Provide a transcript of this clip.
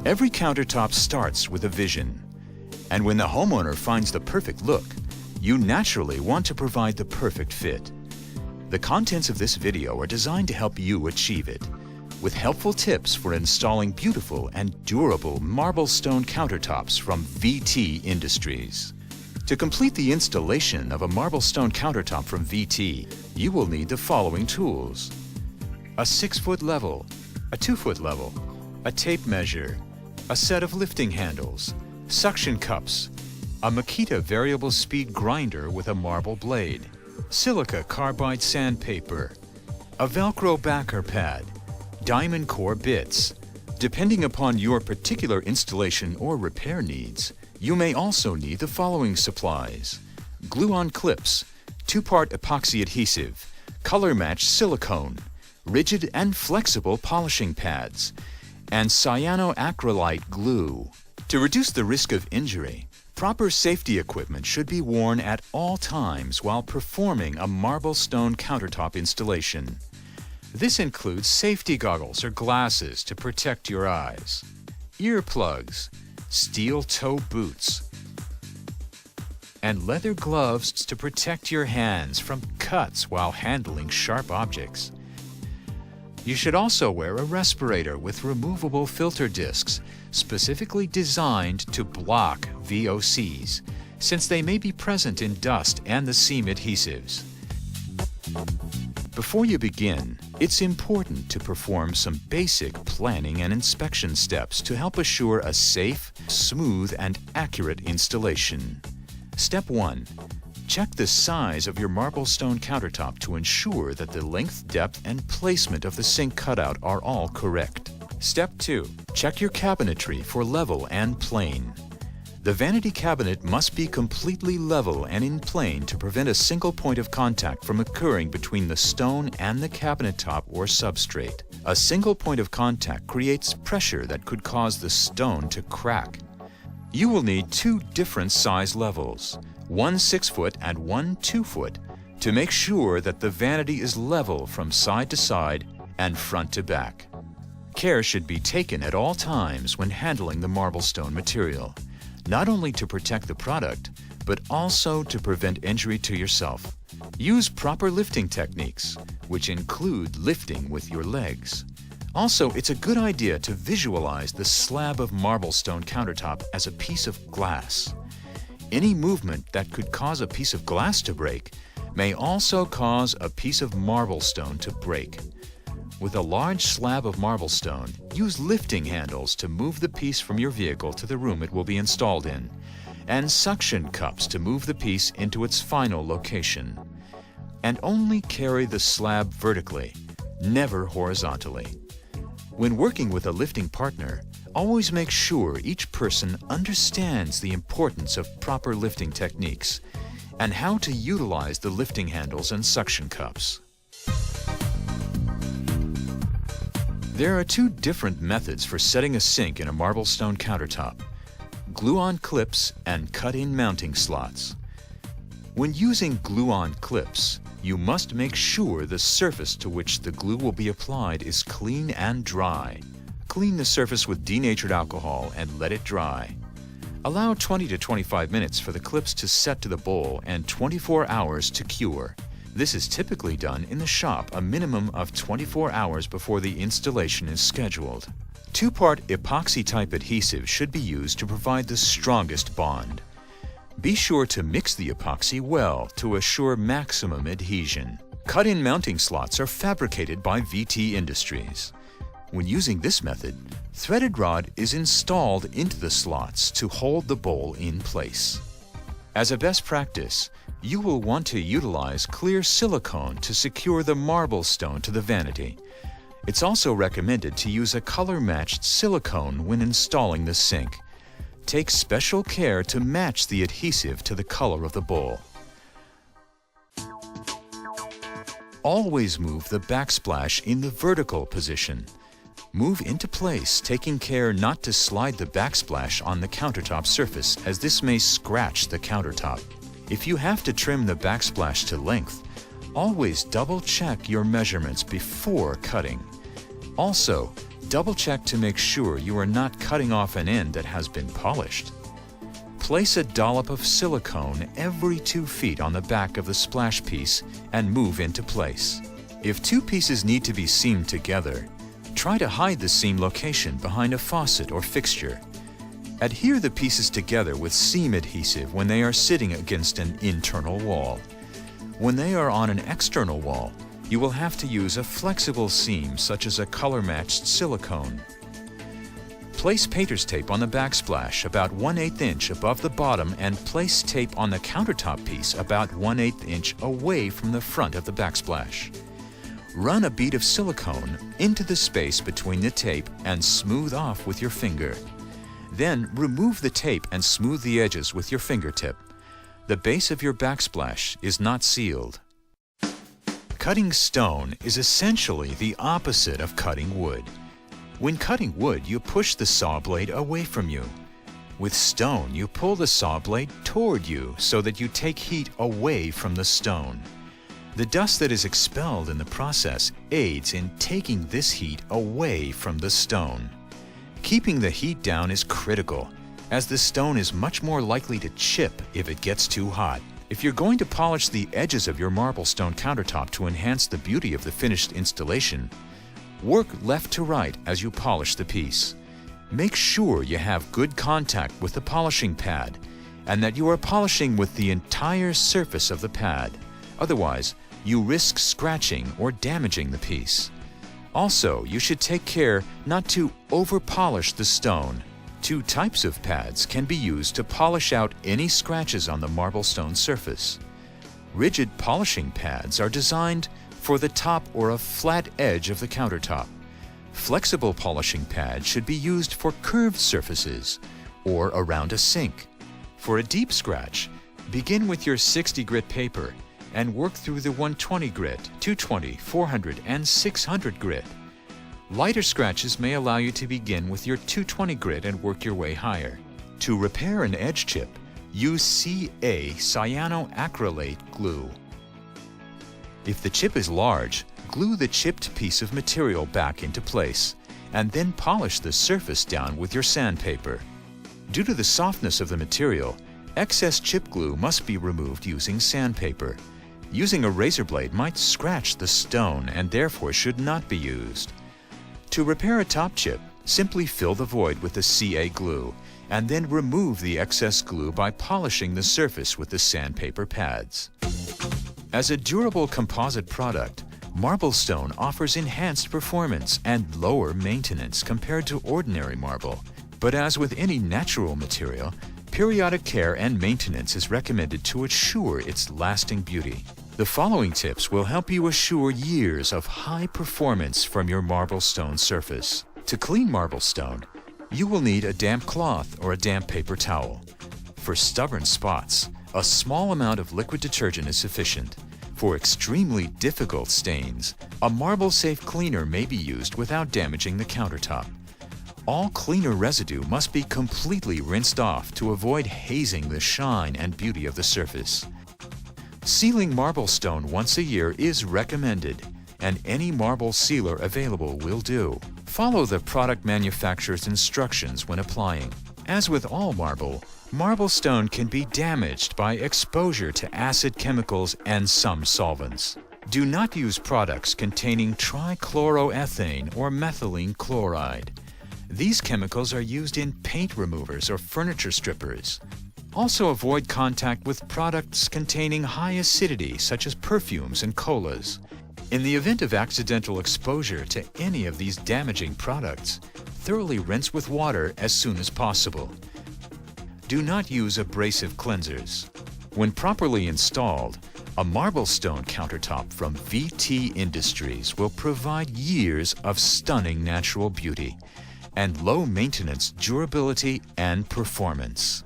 Every countertop starts with a vision, and when the homeowner finds the perfect look, you naturally want to provide the perfect fit. The contents of this video are designed to help you achieve it, with helpful tips for installing beautiful and durable Marblestone countertops from VT Industries. To complete the installation of a Marblestone countertop from VT, you will need the following tools: a 6-foot level, a 2-foot level, a tape measure, a set of lifting handles, suction cups, a Makita variable speed grinder with a marble blade, silica carbide sandpaper, a Velcro backer pad, diamond core bits. Depending upon your particular installation or repair needs, you may also need the following supplies: glue-on clips, 2-part epoxy adhesive, color-matched silicone, rigid and flexible polishing pads, and cyanoacrylate glue. To reduce the risk of injury, proper safety equipment should be worn at all times while performing a Marblestone countertop installation. This includes safety goggles or glasses to protect your eyes, earplugs, steel toe boots, and leather gloves to protect your hands from cuts while handling sharp objects. You should also wear a respirator with removable filter discs specifically designed to block VOCs, since they may be present in dust and the seam adhesives. Before you begin, it's important to perform some basic planning and inspection steps to help assure a safe, smooth, and accurate installation. Step 1. Check the size of your Marblestone countertop to ensure that the length, depth, and placement of the sink cutout are all correct. Step 2. Check your cabinetry for level and plane. The vanity cabinet must be completely level and in plane to prevent a single point of contact from occurring between the stone and the cabinet top or substrate. A single point of contact creates pressure that could cause the stone to crack. You will need 2 different size levels, one 6-foot and one 2-foot, to make sure that the vanity is level from side to side and front to back. Care should be taken at all times when handling the Marblestone material, not only to protect the product, but also to prevent injury to yourself. Use proper lifting techniques, which include lifting with your legs. Also, it's a good idea to visualize the slab of Marblestone countertop as a piece of glass. Any movement that could cause a piece of glass to break may also cause a piece of Marblestone to break. With a large slab of Marblestone, use lifting handles to move the piece from your vehicle to the room it will be installed in, and suction cups to move the piece into its final location. And only carry the slab vertically, never horizontally. When working with a lifting partner, always make sure each person understands the importance of proper lifting techniques and how to utilize the lifting handles and suction cups. There are 2 different methods for setting a sink in a Marblestone countertop: glue-on clips and cut-in mounting slots. When using glue-on clips, you must make sure the surface to which the glue will be applied is clean and dry. Clean the surface with denatured alcohol and let it dry. Allow 20 to 25 minutes for the clips to set to the bowl and 24 hours to cure. This is typically done in the shop a minimum of 24 hours before the installation is scheduled. 2-part epoxy-type adhesive should be used to provide the strongest bond. Be sure to mix the epoxy well to assure maximum adhesion. Cut-in mounting slots are fabricated by VT Industries. When using this method, threaded rod is installed into the slots to hold the bowl in place. As a best practice, you will want to utilize clear silicone to secure the Marblestone to the vanity. It's also recommended to use a color-matched silicone when installing the sink. Take special care to match the adhesive to the color of the bowl. Always move the backsplash in the vertical position. Move into place, taking care not to slide the backsplash on the countertop surface, as this may scratch the countertop. If you have to trim the backsplash to length, always double-check your measurements before cutting. Also, Double-check to make sure you are not cutting off an end that has been polished. Place a dollop of silicone every 2 feet on the back of the splash piece and move into place. If 2 pieces need to be seamed together, try to hide the seam location behind a faucet or fixture. Adhere the pieces together with seam adhesive when they are sitting against an internal wall. When they are on an external wall, you will have to use a flexible seam such as a color-matched silicone. Place painter's tape on the backsplash about 1/8 inch above the bottom and place tape on the countertop piece about 1/8 inch away from the front of the backsplash. Run a bead of silicone into the space between the tape and smooth off with your finger. Then remove the tape and smooth the edges with your fingertip. The base of your backsplash is not sealed. Cutting stone is essentially the opposite of cutting wood. When cutting wood, you push the saw blade away from you. With stone, you pull the saw blade toward you so that you take heat away from the stone. The dust that is expelled in the process aids in taking this heat away from the stone. Keeping the heat down is critical, as the stone is much more likely to chip if it gets too hot. If you're going to polish the edges of your Marblestone countertop to enhance the beauty of the finished installation, work left to right as you polish the piece. Make sure you have good contact with the polishing pad and that you are polishing with the entire surface of the pad. Otherwise, you risk scratching or damaging the piece. Also, you should take care not to over-polish the stone. 2 types of pads can be used to polish out any scratches on the Marblestone surface. Rigid polishing pads are designed for the top or a flat edge of the countertop. Flexible polishing pads should be used for curved surfaces or around a sink. For a deep scratch, begin with your 60 grit paper and work through the 120 grit, 220, 400, and 600 grit. Lighter scratches may allow you to begin with your 220 grit and work your way higher. To repair an edge chip, use Ca cyanoacrylate glue. If the chip is large, glue the chipped piece of material back into place, and then polish the surface down with your sandpaper. Due to the softness of the material, excess chip glue must be removed using sandpaper. Using a razor blade might scratch the stone and therefore should not be used. To repair a top chip, simply fill the void with the Ca glue and then remove the excess glue by polishing the surface with the sandpaper pads. As a durable composite product, Marblestone offers enhanced performance and lower maintenance compared to ordinary marble. But as with any natural material, periodic care and maintenance is recommended to assure its lasting beauty. The following tips will help you assure years of high performance from your Marblestone surface. To clean Marblestone, you will need a damp cloth or a damp paper towel. For stubborn spots, a small amount of liquid detergent is sufficient. For extremely difficult stains, a marble-safe cleaner may be used without damaging the countertop. All cleaner residue must be completely rinsed off to avoid hazing the shine and beauty of the surface. Sealing Marblestone once a year is recommended, and any marble sealer available will do. Follow the product manufacturer's instructions when applying. As with all marble, Marblestone can be damaged by exposure to acid chemicals and some solvents. Do not use products containing trichloroethane or methylene chloride. These chemicals are used in paint removers or furniture strippers. Also avoid contact with products containing high acidity such as perfumes and colas. In the event of accidental exposure to any of these damaging products, thoroughly rinse with water as soon as possible. Do not use abrasive cleansers. When properly installed, a Marblestone countertop from VT Industries will provide years of stunning natural beauty and low maintenance durability and performance.